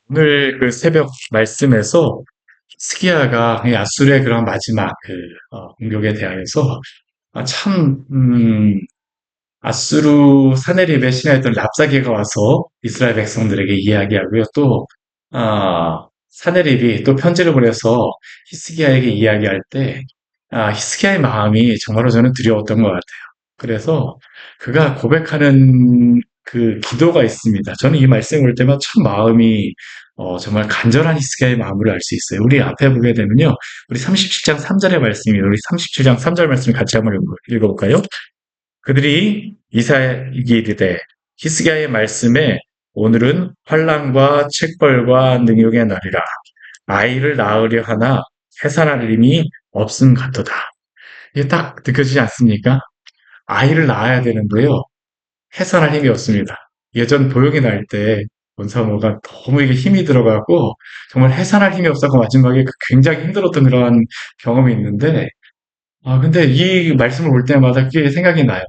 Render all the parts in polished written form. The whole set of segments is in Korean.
오늘 그 새벽 말씀에서 스기야가 아수르의 그런 마지막 공격에 대하여서 참 아수르 사네립의 신하였던 랍사게가 와서 이스라엘 백성들에게 이야기하고요. 또 사네립이 또 편지를 보내서 히스기야에게 이야기할 때 히스기야의 마음이 정말로 저는 두려웠던 것 같아요. 그래서 그가 고백하는 그 기도가 있습니다. 저는 이 말씀 을 때마다 참 마음이 정말 간절한 히스기야의 마음을 알 수 있어요. 우리 앞에 보게 되면요. 우리 37장 3절의 말씀이에요. 우리 37장 3절 말씀 같이 한번 읽어볼까요? 그들이 이사에게 이르되 히스기야의 말씀에 오늘은 환난과 책벌과 능욕의 날이라 아이를 낳으려 하나 해산할 힘이 없음 같도다. 이게 딱 느껴지지 않습니까? 아이를 낳아야 되는데요. 해산할 힘이 없습니다. 예전 보육이 날 때 원사모가 너무 이게 힘이 들어가고 정말 해산할 힘이 없어서 마지막에 굉장히 힘들었던 그런 경험이 있는데 근데 이 말씀을 볼 때마다 그게 생각이 나요.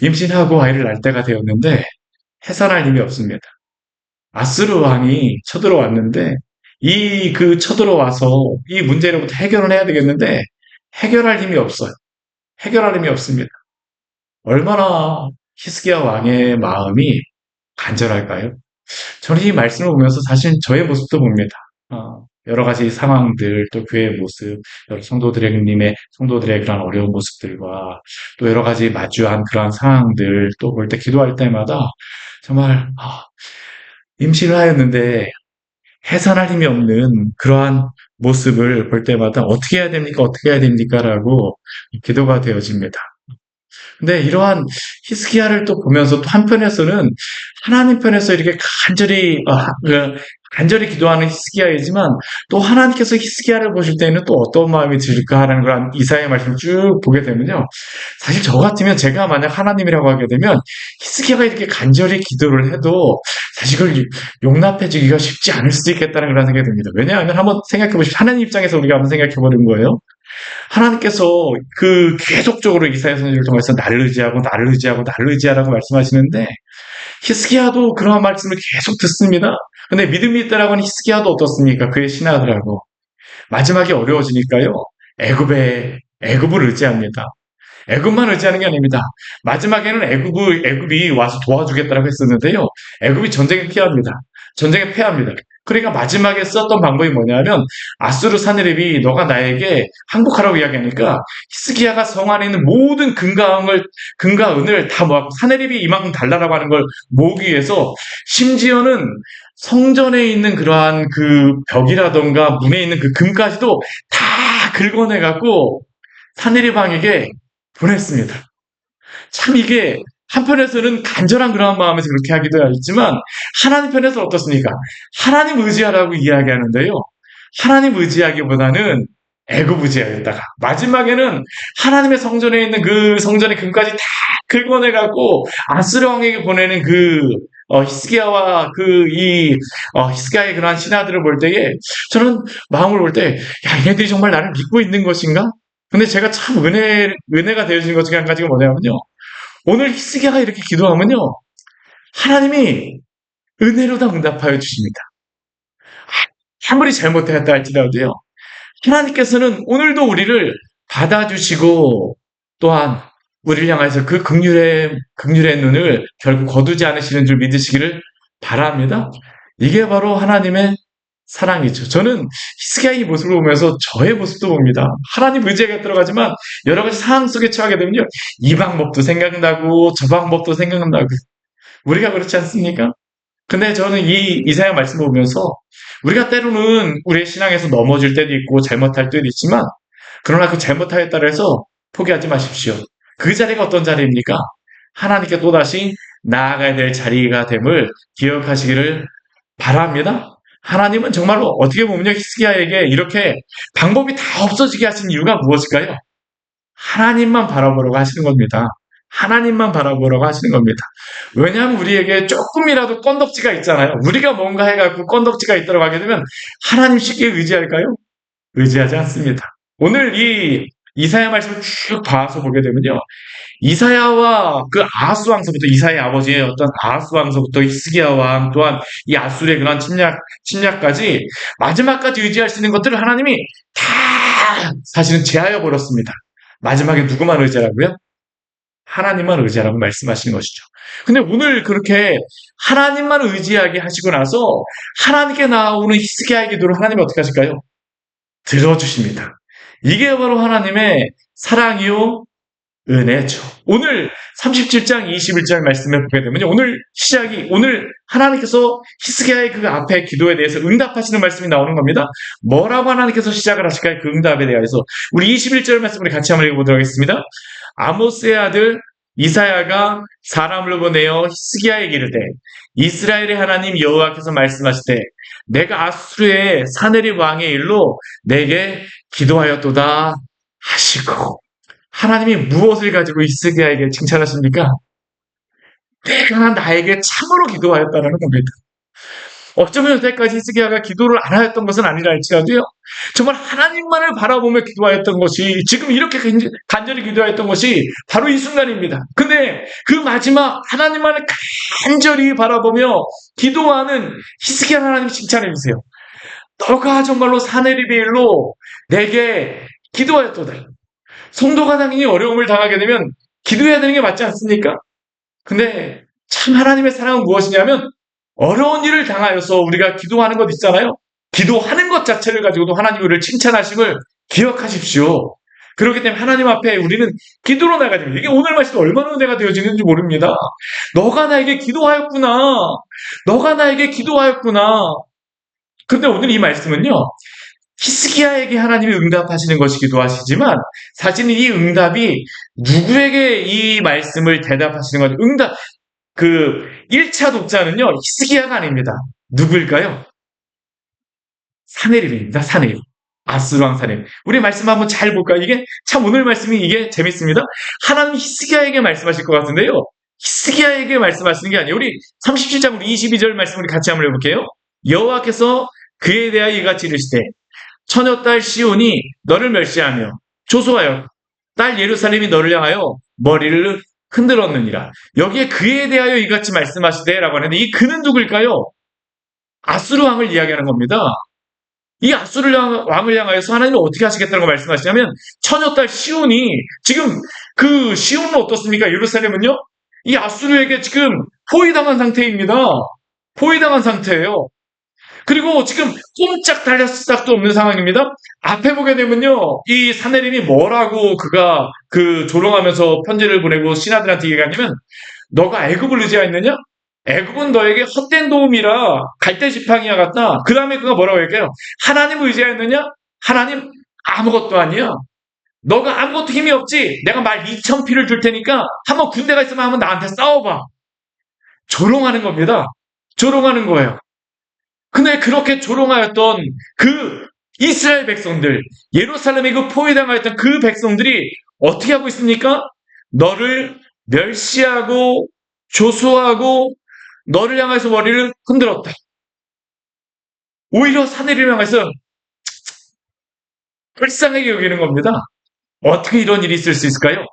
임신하고 아이를 낳을 때가 되었는데 해산할 힘이 없습니다. 아스르 왕이 쳐들어왔는데 이 그 쳐들어와서 이 문제로부터 해결을 해야 되겠는데 해결할 힘이 없어요. 해결할 힘이 없습니다. 얼마나 히스기야 왕의 마음이 간절할까요? 저는 이 말씀을 보면서 사실 저의 모습도 봅니다. 여러 가지 상황들, 또 교회의 모습, 여러 성도들의 그런 어려운 모습들과 또 여러 가지 마주한 그러한 상황들, 또 볼 때 기도할 때마다 정말, 임신을 하였는데 해산할 힘이 없는 그러한 모습을 볼 때마다 어떻게 해야 됩니까? 어떻게 해야 됩니까? 라고 기도가 되어집니다. 근데 이러한 히스기야를 또 보면서 또 한편에서는 하나님 편에서 이렇게 간절히 기도하는 히스기야이지만 또 하나님께서 히스기야를 보실 때는 또 어떤 마음이 들까 하는 그런 이사야의 말씀을 쭉 보게 되면요. 사실 저 같으면 제가 만약 하나님이라고 하게 되면 히스기야가 이렇게 간절히 기도를 해도 사실 그걸 용납해 주기가 쉽지 않을 수도 있겠다는 그런 생각이 듭니다. 왜냐하면 한번 생각해 보십시오. 하나님 입장에서 우리가 한번 생각해 보는 거예요. 하나님께서 그 계속적으로 이사야 선지를 통해서 나를 의지하고 나를 의지하고 나를 의지하라고 말씀하시는데 히스기야도 그러한 말씀을 계속 듣습니다. 근데 믿음이 있다라고 하는 히스기야도 어떻습니까? 그의 신하들하고 마지막에 어려워지니까요. 애굽을 의지합니다. 애굽만 의지하는 게 아닙니다. 마지막에는 애굽이 와서 도와주겠다라고 했었는데요. 애굽이 전쟁에 피합니다. 전쟁에 패합니다. 그러니까 마지막에 썼던 방법이 뭐냐면 아수르 사느립이 너가 나에게 항복하라고 이야기하니까 히스기야가 성 안에 있는 모든 금과 은을 다 모았고 사느립이 이만큼 달라라고 하는 걸 모으기 위해서 심지어는 성전에 있는 그러한 그 벽이라던가 문에 있는 그 금까지도 다 긁어내갖고 사느립 왕에게 보냈습니다. 참 이게 한편에서는 간절한 그러한 마음에서 그렇게 하기도 하지만 하나님 편에서 어떻습니까? 하나님 의지하라고 이야기하는데요. 하나님 의지하기보다는 애굽 의지하겠다가 마지막에는 하나님의 성전에 있는 그 성전의 금까지 다 긁어내갖고 아스르 왕에게 보내는 히스기야와 히스기야의 그러한 신하들을 볼 때에 저는 마음을 볼 때, 야, 얘네들이 정말 나를 믿고 있는 것인가? 근데 제가 참 은혜가 되어진 것 중에 한 가지가 뭐냐면요. 오늘 히스기야가 이렇게 기도하면요. 하나님이 은혜로 다 응답하여 주십니다. 아무리 잘못했다 할지라도요. 하나님께서는 오늘도 우리를 받아주시고 또한 우리를 향해서 그 긍휼의 눈을 결국 거두지 않으시는 줄 믿으시기를 바랍니다. 이게 바로 하나님의 사랑이죠. 저는 히스기야의 모습을 보면서 저의 모습도 봅니다. 하나님 의지가 들어가지만 여러 가지 상황 속에 처하게 되면요. 이 방법도 생각나고 저 방법도 생각나고 우리가 그렇지 않습니까? 근데 저는 이 이사야 말씀을 보면서 우리가 때로는 우리의 신앙에서 넘어질 때도 있고 잘못할 때도 있지만 그러나 그 잘못하였다고 해서 포기하지 마십시오. 그 자리가 어떤 자리입니까? 하나님께 또다시 나아가야 될 자리가 됨을 기억하시기를 바랍니다. 하나님은 정말로 어떻게 보면요, 히스기야에게 이렇게 방법이 다 없어지게 하신 이유가 무엇일까요? 하나님만 바라보려고 하시는 겁니다. 하나님만 바라보려고 하시는 겁니다. 왜냐하면 우리에게 조금이라도 건덕지가 있잖아요. 우리가 뭔가 해갖고 건덕지가 있도록 하게 되면 하나님 쉽게 의지할까요? 의지하지 않습니다. 오늘 이 이사야 말씀을 쭉 봐서 보게 되면요. 이사야와 그 아하스 왕서부터 이사야의 아버지의 어떤 아하스 왕서부터 히스기야 왕 또한 이 아수르의 그런 침략까지 마지막까지 의지할 수 있는 것들을 하나님이 다 사실은 제하여 버렸습니다. 마지막에 누구만 의지하라고요? 하나님만 의지하라고 말씀하시는 것이죠. 근데 오늘 그렇게 하나님만 의지하게 하시고 나서 하나님께 나오는 히스기야의 기도를 하나님이 어떻게 하실까요? 들어주십니다. 이게 바로 하나님의 사랑이요 은혜죠. 오늘 37장 21절 말씀을 보게 되면요. 오늘 하나님께서 히스기야의 그 앞에 기도에 대해서 응답하시는 말씀이 나오는 겁니다. 뭐라고 하나님께서 시작을 하실까요? 그 응답에 대해서. 우리 21절 말씀을 같이 한번 읽어보도록 하겠습니다. 아모스의 아들 이사야가 사람을 보내어 히스기야에게 이르되 이스라엘의 하나님 여호와께서 말씀하시되 내가 아수르의 사네립 왕의 일로 내게 기도하였도다 하시고 하나님이 무엇을 가지고 히스기야에게 칭찬하십니까? 내가 나에게 참으로 기도하였다는 겁니다. 어쩌면 여태까지 히스기야가 기도를 안 하였던 것은 아니라 할지라도요. 정말 하나님만을 바라보며 기도하였던 것이 지금 이렇게 간절히 기도하였던 것이 바로 이 순간입니다. 근데 그 마지막 하나님만을 간절히 바라보며 기도하는 히스기야 하나님이 칭찬해 주세요. 너가 정말로 사네립의 일로 내게 기도하였도다. 성도가 당연히 어려움을 당하게 되면 기도해야 되는 게 맞지 않습니까? 근데 참 하나님의 사랑은 무엇이냐면 어려운 일을 당하여서 우리가 기도하는 것 있잖아요. 기도하는 것 자체를 가지고도 하나님 우리를 칭찬하심을 기억하십시오. 그렇기 때문에 하나님 앞에 우리는 기도로 나가야 됩니다. 이게 오늘 말씀이 얼마나 은혜가 되어지는지 모릅니다. 너가 나에게 기도하였구나. 너가 나에게 기도하였구나. 그런데 오늘 이 말씀은요. 히스기야에게 하나님이 응답하시는 것이기도 하시지만 사실은 이 응답이 누구에게 이 말씀을 대답하시는 것 응답 그 1차 독자는요. 히스기야가 아닙니다. 누구일까요? 사네립입니다. 사네립. 아수르 왕 사네립. 우리 말씀 한번 잘 볼까요? 이게 참 오늘 말씀이 이게 재밌습니다. 하나님 히스기야에게 말씀하실 것 같은데요. 히스기야에게 말씀하시는 게 아니에요. 우리 37장 우리 22절 말씀 우리 같이 한번 해볼게요. 여호와께서 그에 대하여 이같이 이르시되 처녀딸 시온이 너를 멸시하며 조소하여 딸 예루살렘이 너를 향하여 머리를 흔들었느니라. 여기에 그에 대하여 이같이 말씀하시되라고 하는데 이 그는 누구일까요? 아수르 왕을 이야기하는 겁니다. 이 아수르 왕을 향하여서 하나님이 어떻게 하시겠다고 말씀하시냐면 처녀딸 시온이 지금 그 시온은 어떻습니까? 예루살렘은요? 이 아수르에게 지금 포위당한 상태입니다. 포위당한 상태예요. 그리고 지금 꼼짝 달릴 수도 없는 상황입니다. 앞에 보게 되면요, 이 사내림이 뭐라고 그가 그 조롱하면서 편지를 보내고 신하들한테 얘기하냐면, 너가 애굽을 의지하였느냐? 애굽은 너에게 헛된 도움이라 갈대 지팡이와 같다. 그 다음에 그가 뭐라고 얘기해요? 하나님을 의지하였느냐? 하나님 아무것도 아니야. 너가 아무것도 힘이 없지. 내가 말 2,000피를 줄 테니까 한번 군대가 있으면 한번 나한테 싸워봐. 조롱하는 겁니다. 조롱하는 거예요. 근데 그렇게 조롱하였던 그 이스라엘 백성들, 예루살렘에 그 포위당하였던 그 백성들이 어떻게 하고 있습니까? 너를 멸시하고 조소하고 너를 향해서 머리를 흔들었다. 오히려 사내를 향해서 불쌍하게 여기는 겁니다. 어떻게 이런 일이 있을 수 있을까요?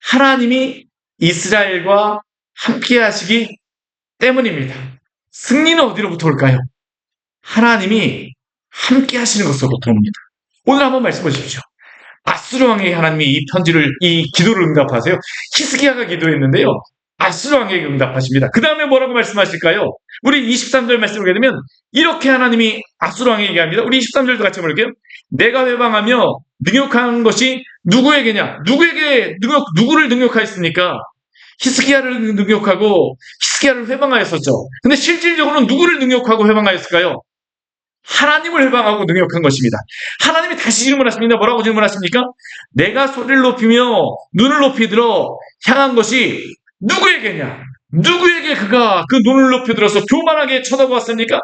하나님이 이스라엘과 함께 하시기 때문입니다. 승리는 어디로부터 올까요? 하나님이 함께 하시는 것으로부터 옵니다. 오늘 한번 말씀 보십시오. 아수르 왕에게 하나님이 이 기도를 응답하세요. 히스기야가 기도했는데요. 아수르 왕에게 응답하십니다. 그 다음에 뭐라고 말씀하실까요? 우리 23절 말씀을 보게 되면 이렇게 하나님이 아수르 왕에게 얘기합니다. 우리 23절도 같이 한번 볼게요. 내가 회방하며 능욕한 것이 누구에게냐? 누구를 능욕하였습니까? 히스기야를 능욕하고 히스기야를 회방하였었죠. 근데 실질적으로는 누구를 능욕하고 회방하였을까요? 하나님을 회방하고 능욕한 것입니다. 하나님이 다시 질문하십니다. 뭐라고 질문하십니까? 내가 소리를 높이며 눈을 높이 들어 향한 것이 누구에게냐? 누구에게 그가 그 눈을 높이 들어서 교만하게 쳐다보았습니까?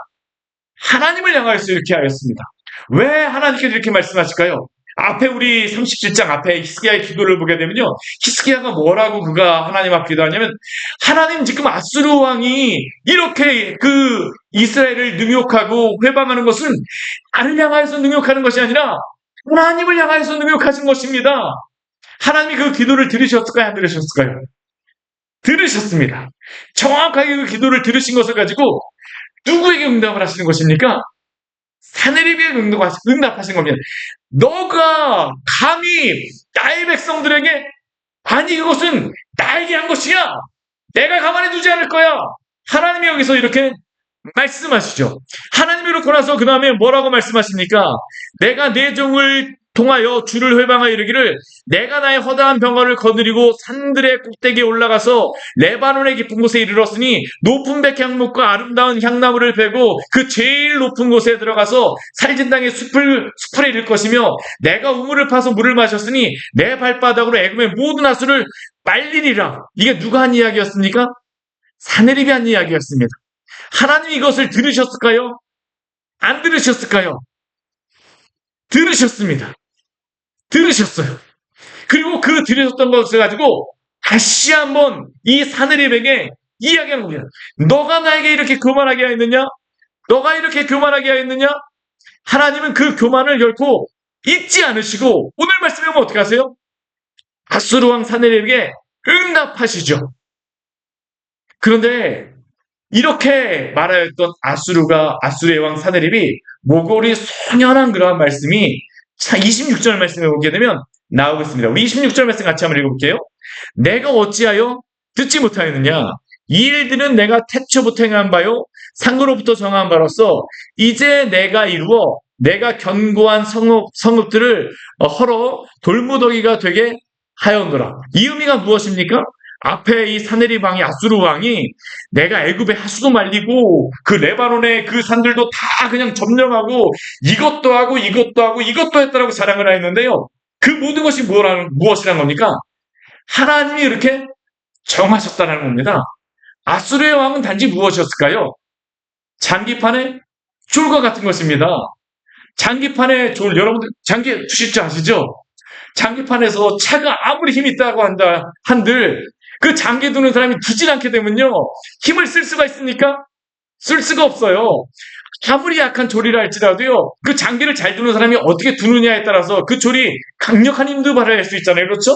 하나님을 향하여서 이렇게 하였습니다. 왜 하나님께서 이렇게 말씀하실까요? 앞에 우리 37장 앞에 히스기야의 기도를 보게 되면요. 히스기야가 뭐라고 그가 하나님 앞에 기도하냐면 하나님 지금 아수르 왕이 이렇게 그 이스라엘을 능욕하고 회방하는 것은 나를 향하여서 능욕하는 것이 아니라 하나님을 향해서 능욕하신 것입니다. 하나님이 그 기도를 들으셨을까요? 안 들으셨을까요? 들으셨습니다. 정확하게 그 기도를 들으신 것을 가지고 누구에게 응답을 하시는 것입니까? 사내립에게 응답하신 겁니다. 너가 감히 나의 백성들에게, 아니 그것은 나에게 한 것이야. 내가 가만히 두지 않을 거야. 하나님이 여기서 이렇게 말씀하시죠. 하나님이 이렇게 나서 그 다음에 뭐라고 말씀하십니까? 내가 내 종을 통하여 주를 회방하여 이르기를, 내가 나의 허다한 병거를 거느리고 산들의 꼭대기에 올라가서 레바논의 깊은 곳에 이르렀으니 높은 백향목과 아름다운 향나무를 베고 그 제일 높은 곳에 들어가서 살진 땅의 숲에 이를 것이며, 내가 우물을 파서 물을 마셨으니 내 발바닥으로 애굽의 모든 하수를 말리리라. 이게 누가 한 이야기였습니까? 사내립이 한 이야기였습니다. 하나님이 이것을 들으셨을까요? 안 들으셨을까요? 들으셨습니다. 들으셨어요. 그리고 그 들으셨던 것을 가지고 다시 한번 이 사내립에게 이야기하는 겁니다. 너가 나에게 이렇게 교만하게 하였느냐? 너가 이렇게 교만하게 하였느냐? 하나님은 그 교만을 결코 잊지 않으시고 오늘 말씀에 보면 어떻게 하세요? 아수르 왕 사내립에게 응답하시죠. 그런데 이렇게 말하였던 아수르의 왕 사내립이 모골이 소년한 그러한 말씀이 26절 말씀에 보게 되면 나오고 있습니다. 우리 26절 말씀 같이 한번 읽어볼게요. 내가 어찌하여 듣지 못하였느냐? 이 일들은 내가 태초부터 행한 바요 상고로부터 정한 바로서 이제 내가 이루어 내가 견고한 성읍들을 헐어 돌무더기가 되게 하였노라. 이 의미가 무엇입니까? 앞에 이 사내립 왕이, 아수르 왕이 내가 애굽의 하수도 말리고 그 레바논의 그 산들도 다 그냥 점령하고 이것도 하고 이것도 하고 이것도 했다라고 자랑을 했는데요. 그 모든 것이 무엇이란 겁니까? 하나님이 이렇게 정하셨다는 겁니다. 아수르의 왕은 단지 무엇이었을까요? 장기판의 쫄과 같은 것입니다. 장기판의 쫄, 여러분들 장기 두실 줄 아시죠? 장기판에서 차가 아무리 힘이 있다고 한들 그 장기 두는 사람이 두질 않게 되면요, 힘을 쓸 수가 있습니까? 쓸 수가 없어요. 아무리 약한 졸이라 할지라도요, 그 장기를 잘 두는 사람이 어떻게 두느냐에 따라서 그 졸이 강력한 힘도 발휘할 수 있잖아요. 그렇죠?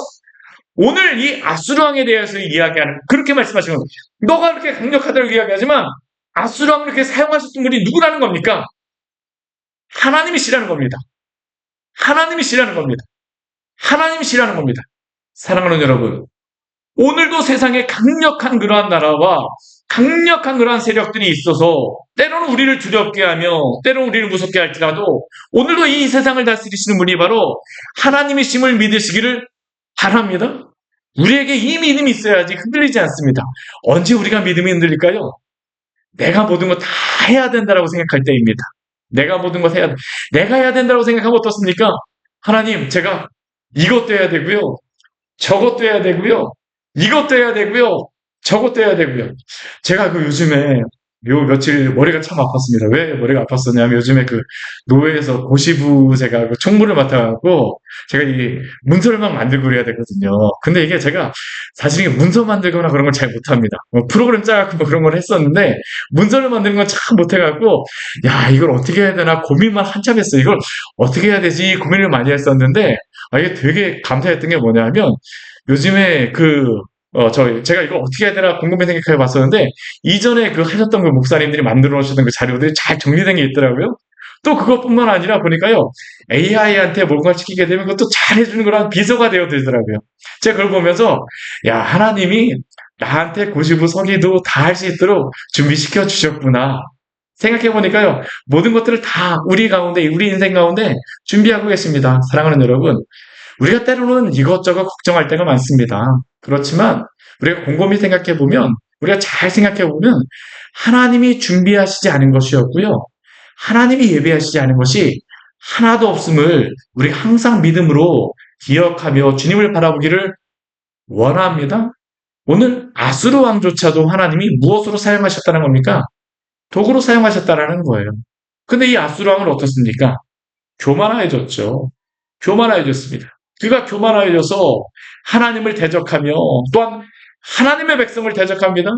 오늘 이 아수르 왕에 대해서 이야기하는, 그렇게 말씀하시는 겁니다. 너가 그렇게 강력하다고 이야기하지만 아수르 왕을 이렇게 사용하셨던 분이 누구라는 겁니까? 하나님이시라는 겁니다. 하나님이시라는 겁니다. 하나님이시라는 겁니다. 사랑하는 여러분, 오늘도 세상에 강력한 그러한 나라와 강력한 그러한 세력들이 있어서 때로는 우리를 두렵게 하며 때로는 우리를 무섭게 할지라도 오늘도 이 세상을 다스리시는 분이 바로 하나님이심을 믿으시기를 바랍니다. 우리에게 이 믿음이 있어야지 흔들리지 않습니다. 언제 우리가 믿음이 흔들릴까요? 내가 모든 거 다 해야 된다고 생각할 때입니다. 내가 모든 것 내가 해야 된다고 생각하면 어떻습니까? 하나님, 제가 이것도 해야 되고요, 저것도 해야 되고요, 이것도 해야 되고요, 저것도 해야 되고요. 제가 그 요즘에 며칠 머리가 참 아팠습니다. 왜 머리가 아팠었냐면 요즘에 그 노회에서 고시부 제가 그 총무를 맡아갖고 제가 이 문서를 막 만들고 그래야 되거든요. 근데 이게 제가 사실 이게 문서 만들거나 그런 걸 잘 못합니다. 뭐 프로그램 짜갖고 뭐 그런 걸 했었는데 문서를 만드는 건 참 못해갖고, 야, 이걸 어떻게 해야 되나 고민만 한참 했어요. 이걸 어떻게 해야 되지 고민을 많이 했었는데, 이게 되게 감사했던 게 뭐냐면 요즘에 제가 이걸 어떻게 해야 되나 궁금해 생각해 봤었는데, 이전에 하셨던 그 목사님들이 만들어 놓으셨던 그 자료들이 잘 정리된 게 있더라고요. 또 그것뿐만 아니라 보니까요, AI한테 뭔가를 시키게 되면 그것도 잘 해주는 그런 비서가 되어들더라고요. 제가 그걸 보면서, 야, 하나님이 나한테 고시부 서기도 다 할 수 있도록 준비시켜 주셨구나. 생각해 보니까요, 모든 것들을 다 우리 인생 가운데 준비하고 계십니다. 사랑하는 여러분, 우리가 때로는 이것저것 걱정할 때가 많습니다. 그렇지만 우리가 곰곰이 생각해보면, 우리가 잘 생각해보면 하나님이 준비하시지 않은 것이었고요, 하나님이 예비하시지 않은 것이 하나도 없음을 우리가 항상 믿음으로 기억하며 주님을 바라보기를 원합니다. 오늘 아수르 왕조차도 하나님이 무엇으로 사용하셨다는 겁니까? 도구로 사용하셨다는 거예요. 근데 이 아수르 왕은 어떻습니까? 교만해졌죠. 교만해졌습니다. 그가 교만해져서 하나님을 대적하며 또한 하나님의 백성을 대적합니다.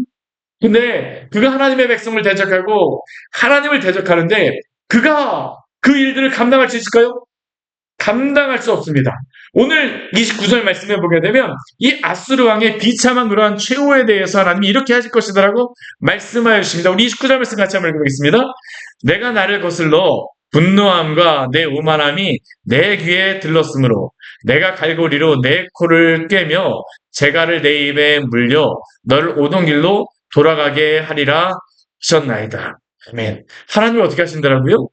근데 그가 하나님의 백성을 대적하고 하나님을 대적하는데 그가 그 일들을 감당할 수 있을까요? 감당할 수 없습니다. 오늘 29절 말씀해 보게 되면 이 아수르 왕의 비참한 그러한 최후에 대해서 하나님이 이렇게 하실 것이다라고 말씀하여 주십니다. 우리 29절 말씀 같이 한번 읽어보겠습니다. 내가 나를 거슬러 분노함과 내 오만함이 내 귀에 들렀으므로 내가 갈고리로 내 코를 꿰며 재갈을 내 입에 물려 너를 오던 길로 돌아가게 하리라 하셨나이다. 아멘. 하나님이 어떻게 하신다라고요?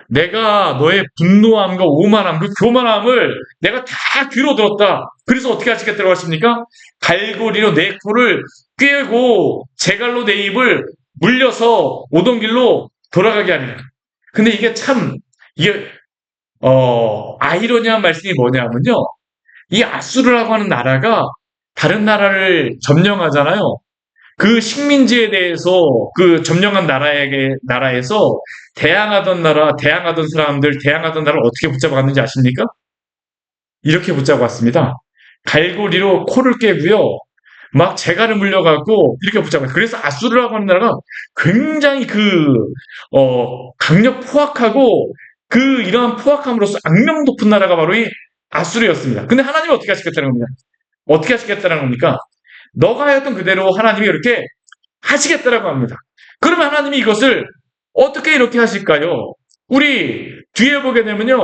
내가 너의 분노함과 오만함, 그 교만함을 내가 다 귀로 들었다. 그래서 어떻게 하시겠다고 하십니까? 갈고리로 내 코를 꿰고 재갈로 내 입을 물려서 오던 길로 돌아가게 하리라. 근데 이게 참 이게 아이러니한 말씀이 뭐냐면요. 이 아수르라고 하는 나라가 다른 나라를 점령하잖아요. 그 식민지에 대해서 그 점령한 나라에서 대항하던 사람들, 대항하던 나라를 어떻게 붙잡아갔는지 아십니까? 이렇게 붙잡았습니다. 갈고리로 코를 깨고요. 막 재갈을 물려갖고 이렇게 붙잡아요. 그래서 아수르라고 하는 나라가 굉장히 강력 포악하고 이러한 포악함으로써 악명 높은 나라가 바로 이 아수르였습니다. 근데 하나님은 어떻게 하시겠다는 겁니다. 어떻게 하시겠다는 겁니까? 너가 하였던 그대로 하나님이 이렇게 하시겠다라고 합니다. 그러면 하나님이 이것을 어떻게 이렇게 하실까요? 우리 뒤에 보게 되면요.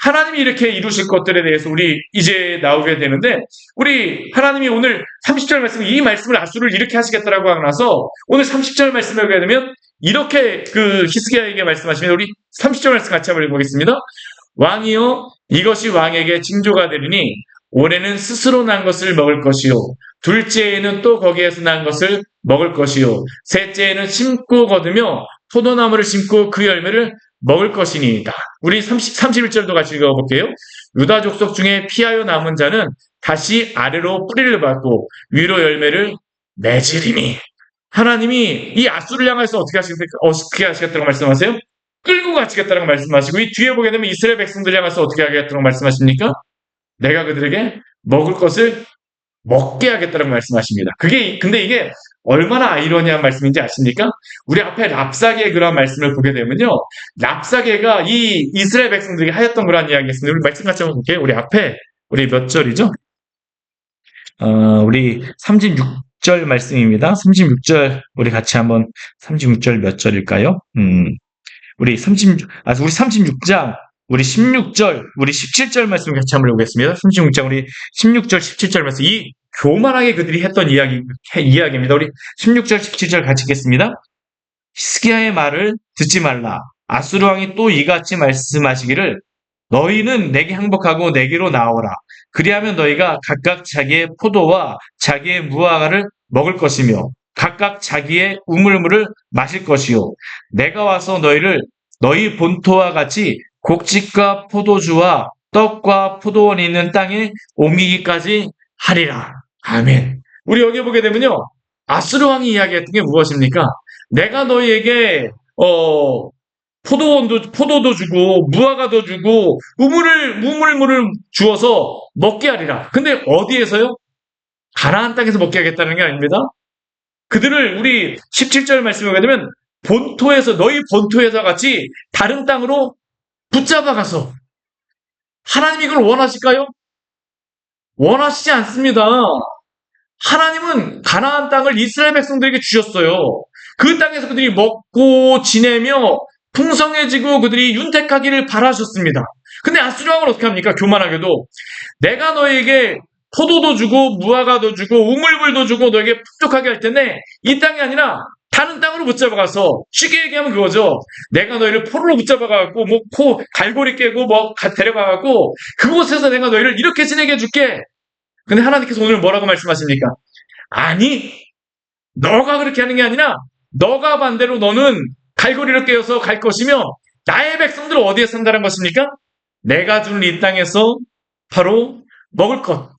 하나님이 이렇게 이루실 것들에 대해서 우리 이제 나오게 되는데 우리 하나님이 오늘 30절 말씀 이 말씀을 아수르를 이렇게 하시겠다라고 하고 나서 오늘 30절 말씀을 보게 되면 이렇게 히스기야에게 말씀하시면 우리 30절 말씀 같이 한번 읽어보겠습니다. 왕이여 이것이 왕에게 징조가 되리니 올해는 스스로 난 것을 먹을 것이요 둘째에는 또 거기에서 난 것을 먹을 것이요 셋째에는 심고 거두며 포도나무를 심고 그 열매를 먹을 것이니이다. 우리 31절도 같이 읽어볼게요. 유다 족속 중에 피하여 남은 자는 다시 아래로 뿌리를 받고 위로 열매를 맺으리니. 하나님이 이 아수를 향해서 어떻게 하시겠다고 말씀하세요? 끌고 가시겠다고 말씀하시고 이 뒤에 보게 되면 이스라엘 백성들 향해서 어떻게 하겠다고 말씀하십니까? 내가 그들에게 먹을 것을 먹게 하겠다고 말씀하십니다. 근데 이게 얼마나 아이러니한 말씀인지 아십니까? 우리 앞에 랍사게의 그런 말씀을 보게 되면요. 랍사게가 이 이스라엘 백성들에게 하였던 그런 이야기였습니다. 우리 말씀 같이 한번 볼게요. 우리 앞에, 우리 몇 절이죠? 우리 36절 말씀입니다. 36절, 우리 같이 한번 36절 몇 절일까요? 우리 36장, 우리 16절, 우리 17절 말씀 같이 한번 읽어보겠습니다. 36장, 우리 16절, 17절 말씀. 이 교만하게 그들이 했던 이야기입니다. 우리 16절, 17절 같이 읽겠습니다. 히스기야의 말을 듣지 말라. 아수르 왕이 또 이같이 말씀하시기를 너희는 내게 항복하고 내게로 나오라. 그리하면 너희가 각각 자기의 포도와 자기의 무화과를 먹을 것이며 각각 자기의 우물물을 마실 것이요. 내가 와서 너희 본토와 같이 곡식과 포도주와 떡과 포도원이 있는 땅에 옮기기까지 하리라. 아멘. 우리 여기 보게 되면요. 아수르 왕이 이야기했던 게 무엇입니까? 내가 너희에게 포도도 주고 무화과도 우물물을 주어서 먹게 하리라. 근데 어디에서요? 가나안 땅에서 먹게 하겠다는 게 아닙니다. 그들을 우리 17절 말씀을 보게 되면 너희 본토에서 같이 다른 땅으로 붙잡아가서 하나님이 이걸 원하실까요? 원하시지 않습니다. 하나님은 가나안 땅을 이스라엘 백성들에게 주셨어요. 그 땅에서 그들이 먹고 지내며 풍성해지고 그들이 윤택하기를 바라셨습니다. 근데 아수르 왕은 어떻게 합니까? 교만하게도 내가 너에게 포도도 주고 무화과도 주고 우물물도 주고 너에게 풍족하게 할 텐데 이 땅이 아니라 다른 땅으로 붙잡아가서 쉽게 얘기하면 그거죠. 내가 너희를 포로로 붙잡아가고 갈고리 깨고 데려가고 그곳에서 내가 너희를 이렇게 지내게 해줄게. 근데 하나님께서 오늘 뭐라고 말씀하십니까? 아니 너가 그렇게 하는 게 아니라 너가 반대로 너는 갈고리를 깨어서 갈 것이며 나의 백성들은 어디에 산다는 것입니까? 내가 주는 이 땅에서 바로 먹을 것.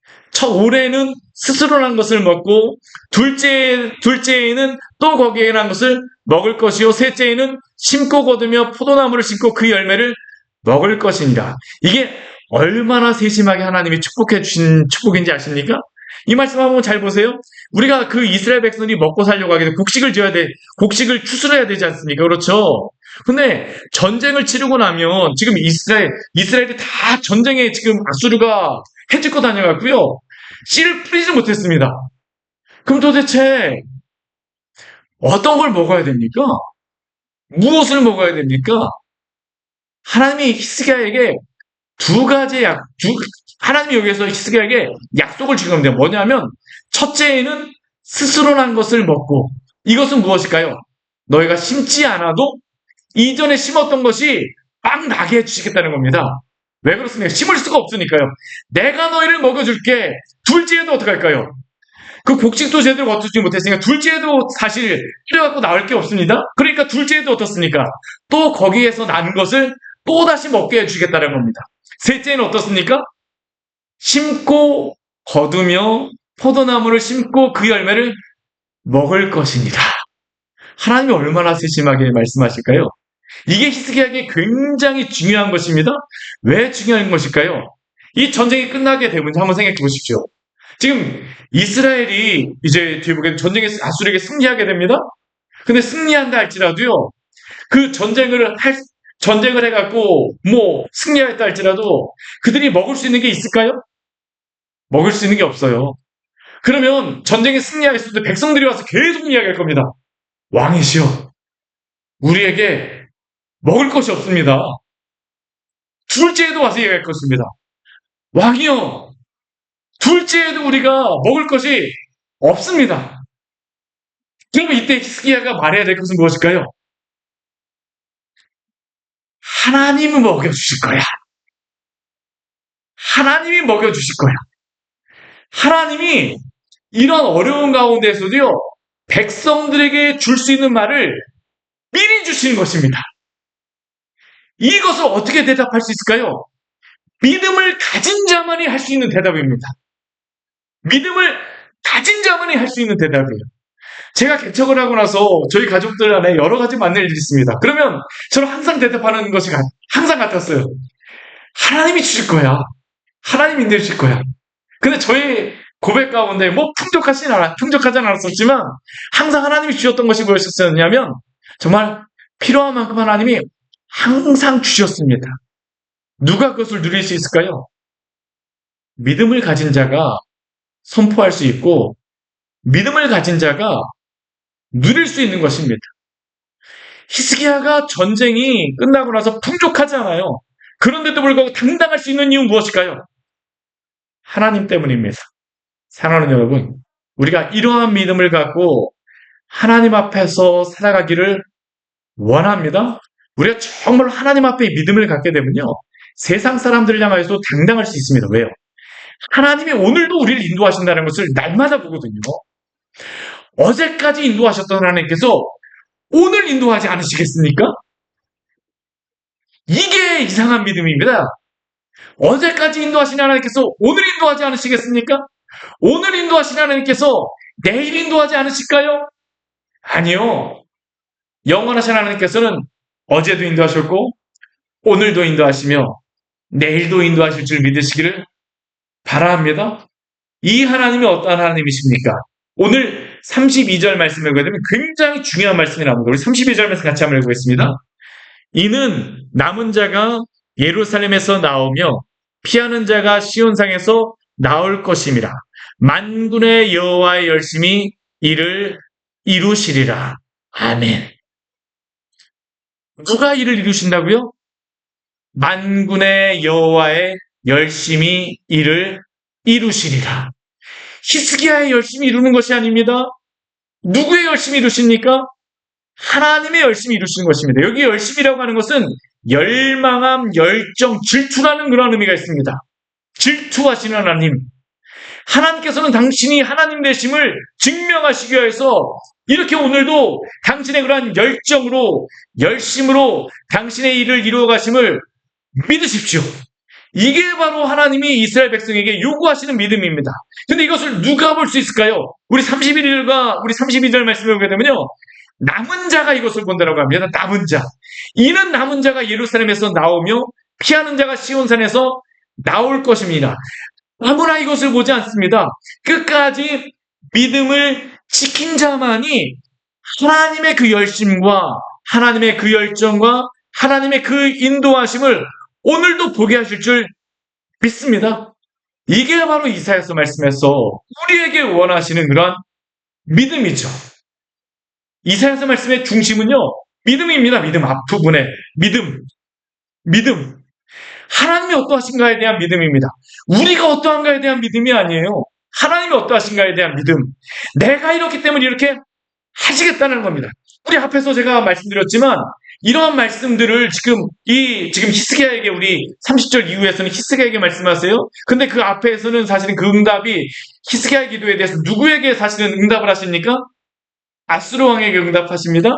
올해는 스스로 난 것을 먹고 둘째에는 또 거기에 난 것을 먹을 것이요 셋째에는 심고 거두며 포도나무를 심고 그 열매를 먹을 것이니라. 이게 얼마나 세심하게 하나님이 축복해 주신 축복인지 아십니까? 이 말씀 한번 잘 보세요. 우리가 그 이스라엘 백성들이 먹고 살려고 하게 되면 곡식을 추수해야 되지 않습니까? 그렇죠? 근데 전쟁을 치르고 나면 지금 이스라엘이 다 전쟁에 지금 아수르가 해집고 다녀갔고요. 씨를 뿌리지 못했습니다. 그럼 도대체 어떤 걸 먹어야 됩니까? 무엇을 먹어야 됩니까? 하나님이 히스기야에게 두 가지 하나님이 여기서 히스기야에게 약속을 주는 겁니다. 뭐냐면, 첫째에는 스스로 난 것을 먹고, 이것은 무엇일까요? 너희가 심지 않아도 이전에 심었던 것이 막 나게 해주시겠다는 겁니다. 왜 그렇습니까? 심을 수가 없으니까요. 내가 너희를 먹여줄게. 둘째에도 어떡할까요? 그 곡식도 제대로 거두지 못했으니까 둘째에도 사실 뿌려갖고 나올 게 없습니다. 그러니까 둘째에도 어떻습니까? 또 거기에서 난 것을 또다시 먹게 해주겠다는 겁니다. 셋째는 어떻습니까? 심고 거두며 포도나무를 심고 그 열매를 먹을 것입니다. 하나님이 얼마나 세심하게 말씀하실까요? 이게 히스기야에게 굉장히 중요한 것입니다. 왜 중요한 것일까요? 이 전쟁이 끝나게 되면 한번 생각해 보십시오. 지금 이스라엘이 이제 뒤에 보게 전쟁에 아수르에게 승리하게 됩니다. 근데 승리한다 할지라도요, 그 전쟁을 해갖고 뭐 승리했다 할지라도 그들이 먹을 수 있는 게 있을까요? 먹을 수 있는 게 없어요. 그러면 전쟁에 승리하였을 때 백성들이 와서 계속 이야기할 겁니다. 왕이시여, 우리에게 먹을 것이 없습니다. 둘째에도 와서 이야기할 것입니다. 왕이여, 둘째에도 우리가 먹을 것이 없습니다. 그러면 이때 히스기야가 말해야 될 것은 무엇일까요? 하나님은 먹여주실 거야. 하나님이 먹여주실 거야. 하나님이 이런 어려운 가운데서도요, 백성들에게 줄 수 있는 말을 미리 주시는 것입니다. 이것을 어떻게 대답할 수 있을까요? 믿음을 가진 자만이 할 수 있는 대답입니다. 믿음을 가진 자만이 할 수 있는 대답이에요. 제가 개척을 하고 나서 저희 가족들 안에 여러 가지 만날 일이 있습니다. 그러면 저는 항상 대답하는 것이 항상 같았어요. 하나님이 주실 거야. 하나님이 인내주실 거야. 근데 저희 고백 가운데 뭐 풍족하진 않았었지만 항상 하나님이 주셨던 것이 무엇이었냐면 정말 필요한 만큼 하나님이 항상 주셨습니다. 누가 그것을 누릴 수 있을까요? 믿음을 가진 자가 선포할 수 있고 믿음을 가진 자가 누릴 수 있는 것입니다. 히스기야가 전쟁이 끝나고 나서 풍족하잖아요. 그런데도 불구하고 당당할 수 있는 이유는 무엇일까요? 하나님 때문입니다. 사랑하는 여러분, 우리가 이러한 믿음을 갖고 하나님 앞에서 살아가기를 원합니다. 우리가 정말 하나님 앞에 믿음을 갖게 되면요, 세상 사람들을 향하여서 당당할 수 있습니다. 왜요? 하나님이 오늘도 우리를 인도하신다는 것을 날마다 보거든요. 어제까지 인도하셨던 하나님께서 오늘 인도하지 않으시겠습니까? 이게 이상한 믿음입니다. 어제까지 인도하신 하나님께서 오늘 인도하지 않으시겠습니까? 오늘 인도하신 하나님께서 내일 인도하지 않으실까요? 아니요. 영원하신 하나님께서는 어제도 인도하셨고 오늘도 인도하시며 내일도 인도하실 줄 믿으시기를 바랍니다. 이 하나님이 어떠한 하나님이십니까? 오늘 32절 말씀을 보게 되면 굉장히 중요한 말씀이 나옵니다. 우리 32절 말씀 같이 한번 읽어보겠습니다. 이는 남은 자가 예루살렘에서 나오며 피하는 자가 시온상에서 나올 것임이라. 만군의 여호와의 열심히 이를 이루시리라. 아멘. 누가 이를 이루신다고요? 만군의 여호와의 열심히 이를 이루시리라. 히스기야의 열심히 이루는 것이 아닙니다. 누구의 열심히 이루십니까? 하나님의 열심히 이루시는 것입니다. 여기 열심이라고 하는 것은 열망함, 열정, 질투라는 그런 의미가 있습니다. 질투하시는 하나님. 하나님께서는 당신이 하나님 되심을 증명하시기 위해서 이렇게 오늘도 당신의 그러한 열정으로, 열심으로 당신의 일을 이루어 가심을 믿으십시오. 이게 바로 하나님이 이스라엘 백성에게 요구하시는 믿음입니다. 근데 이것을 누가 볼 수 있을까요? 우리 32절 말씀을 보게 되면요, 남은 자가 이것을 본다라고 합니다. 남은 자. 이는 남은 자가 예루살렘에서 나오며 피하는 자가 시온산에서 나올 것입니다. 아무나 이것을 보지 않습니다. 끝까지 믿음을 지킨 자만이 하나님의 그 열심과 하나님의 그 열정과 하나님의 그 인도하심을 오늘도 보게 하실 줄 믿습니다. 이게 바로 이사야서 말씀에서 우리에게 원하시는 그런 믿음이죠. 이사야서 말씀의 중심은요, 믿음입니다. 믿음 앞부분에 믿음. 하나님이 어떠하신가에 대한 믿음입니다. 우리가 어떠한가에 대한 믿음이 아니에요. 하나님이 어떠하신가에 대한 믿음. 내가 이렇기 때문에 이렇게 하시겠다는 겁니다. 우리 앞에서 제가 말씀드렸지만 이러한 말씀들을 지금 히스기야에게 우리 30절 이후에서는 히스기야에게 말씀하세요. 근데 그 앞에서는 사실은 그 응답이 히스기야의 기도에 대해서 누구에게 사실은 응답을 하십니까? 아수르 왕에게 응답하십니다.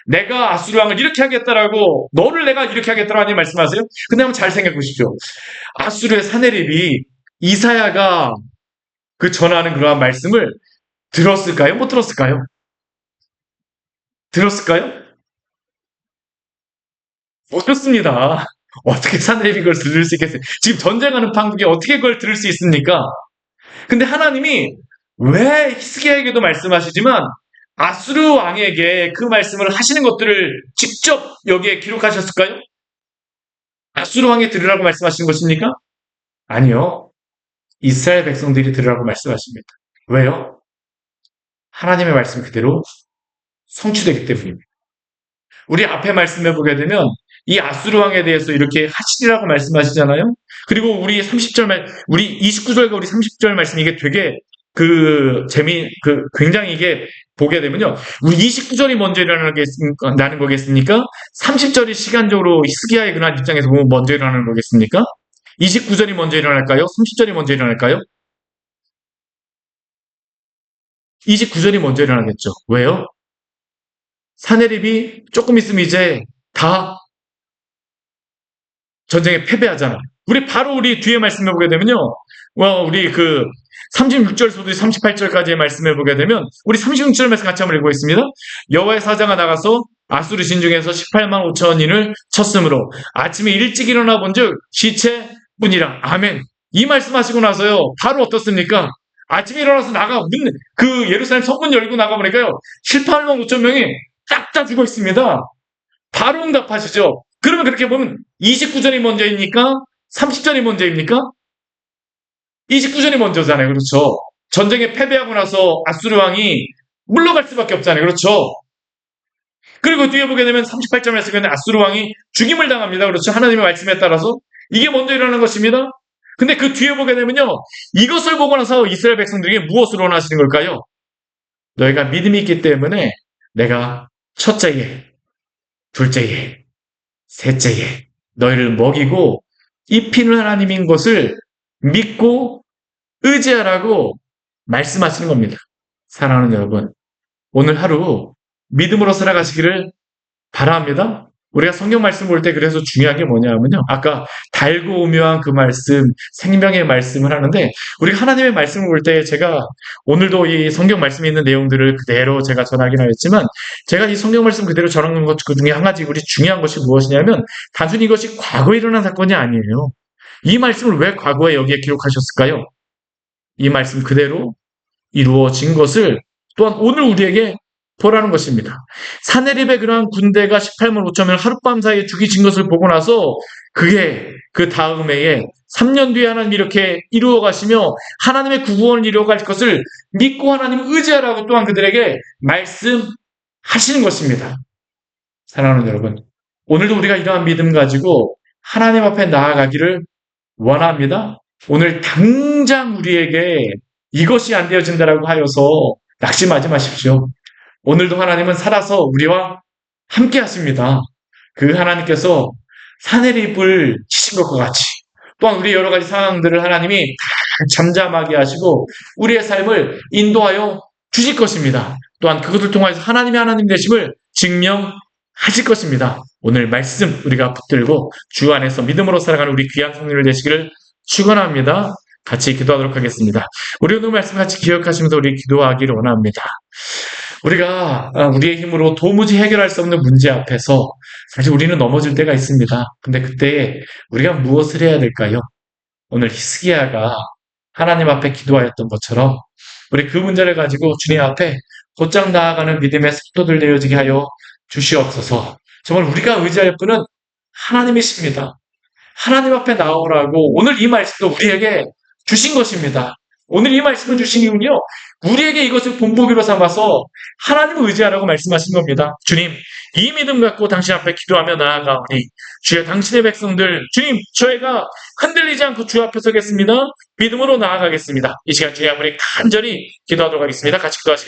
내가 아수르 왕을 이렇게 하겠다라고, 너를 내가 이렇게 하겠다라고 하나님 말씀하세요. 근데 한번 잘 생각해 보십시오. 아수르의 사내립이 이사야가 그 전하는 그러한 말씀을 들었을까요? 못 들었을까요? 들었을까요? 못 듣습니다. 어떻게 사내립이 그걸 들을 수 있겠어요? 지금 전쟁하는 판국에 어떻게 그걸 들을 수 있습니까? 근데 하나님이 왜 히스기야에게도 말씀하시지만 아수르 왕에게 그 말씀을 하시는 것들을 직접 여기에 기록하셨을까요? 아수르 왕에 들으라고 말씀하시는 것입니까? 아니요. 이스라엘 백성들이 들으라고 말씀하십니다. 왜요? 하나님의 말씀 그대로 성취되기 때문입니다. 우리 앞에 말씀해 보게 되면 이 아수르 왕에 대해서 이렇게 하시리라고 말씀하시잖아요. 그리고 우리 29절과 우리 30절 말씀 이게 되게 굉장히 이게 보게 되면요. 우리 29절이 먼저 일어나는 거겠습니까? 30절이 시간적으로 히스기야의 그날 입장에서 보면 먼저 일어나는 거겠습니까? 29절이 먼저 일어날까요? 30절이 먼저 일어날까요? 29절이 먼저 일어나겠죠. 왜요? 사내립이 조금 있으면 이제 다 전쟁에 패배하잖아요. 우리 뒤에 말씀해 보게 되면요. 우리 36절부터 38절까지의 말씀해 보게 되면 우리 36절 말씀 같이 한번 읽어보겠습니다. 여호와의 사자가 나가서 아수르 진중에서 18만 5천인을 쳤으므로 아침에 일찍 일어나 본즉 시체뿐이라. 아멘. 이 말씀하시고 나서요. 바로 어떻습니까? 아침에 일어나서 예루살렘 성문 열고 나가보니까요. 18만 5천 명이 딱 다 죽어 있습니다. 바로 응답하시죠. 그러면 그렇게 보면 29절이 먼저입니까? 30절이 먼저입니까? 29절이 먼저잖아요. 그렇죠. 전쟁에 패배하고 나서 아수르 왕이 물러갈 수밖에 없잖아요. 그렇죠. 그리고 뒤에 보게 되면 38절 말씀에 아수르 왕이 죽임을 당합니다. 그렇죠. 하나님의 말씀에 따라서 이게 먼저 일어나는 것입니다. 근데 그 뒤에 보게 되면요. 이것을 보고 나서 이스라엘 백성들에게 무엇을 원하시는 걸까요? 너희가 믿음이 있기 때문에 내가 첫째에, 둘째에, 셋째에 너희를 먹이고 입히는 하나님인 것을 믿고 의지하라고 말씀하시는 겁니다. 사랑하는 여러분, 오늘 하루 믿음으로 살아가시기를 바랍니다. 우리가 성경 말씀 볼 때 그래서 중요한 게 뭐냐면요. 아까 달고 오묘한 그 말씀, 생명의 말씀을 하는데 우리가 하나님의 말씀을 볼 때 제가 오늘도 이 성경 말씀에 있는 내용들을 그대로 제가 전하긴 하였지만 제가 이 성경 말씀 그대로 전하는 것 중에 한 가지 우리 중요한 것이 무엇이냐면 단순히 이것이 과거에 일어난 사건이 아니에요. 이 말씀을 왜 과거에 여기에 기록하셨을까요? 이 말씀 그대로 이루어진 것을 또한 오늘 우리에게 보라는 것입니다. 사내립의 그러한 군대가 18만 5천 명을 하룻밤 사이에 죽이신 것을 보고 나서 그게 그 다음 해에 3년 뒤에 하나님이 이렇게 이루어 가시며 하나님의 구원을 이루어 갈 것을 믿고 하나님을 의지하라고 또한 그들에게 말씀하시는 것입니다. 사랑하는 여러분, 오늘도 우리가 이러한 믿음 가지고 하나님 앞에 나아가기를 원합니다. 오늘 당장 우리에게 이것이 안 되어진다라고 하여서 낙심하지 마십시오. 오늘도 하나님은 살아서 우리와 함께 하십니다. 그 하나님께서 사내립을 치신 것과 같이 또한 우리 여러 가지 상황들을 하나님이 다 잠잠하게 하시고 우리의 삶을 인도하여 주실 것입니다. 또한 그것을 통해서 하나님이 하나님 되심을 증명하실 것입니다. 오늘 말씀 우리가 붙들고 주 안에서 믿음으로 살아가는 우리 귀한 성도들 되시기를 축원합니다. 같이 기도하도록 하겠습니다. 우리 오늘 말씀 같이 기억하시면서 우리 기도하기를 원합니다. 우리가 우리의 힘으로 도무지 해결할 수 없는 문제 앞에서 사실 우리는 넘어질 때가 있습니다. 근데 그때 우리가 무엇을 해야 될까요? 오늘 히스기야가 하나님 앞에 기도하였던 것처럼 우리 그 문제를 가지고 주님 앞에 곧장 나아가는 믿음의 성도들 되어지게 하여 주시옵소서. 정말 우리가 의지할 분은 하나님이십니다. 하나님 앞에 나오라고 오늘 이 말씀도 우리에게 주신 것입니다. 오늘 이 말씀을 주신 이유는요, 우리에게 이것을 본보기로 삼아서 하나님을 의지하라고 말씀하신 겁니다. 주님, 이 믿음 갖고 당신 앞에 기도하며 나아가오니 주여 당신의 백성들, 주님, 저희가 흔들리지 않고 주 앞에 서겠습니다. 믿음으로 나아가겠습니다. 이 시간 주님 아버지 간절히 기도하도록 하겠습니다. 같이 기도하시겠습니다.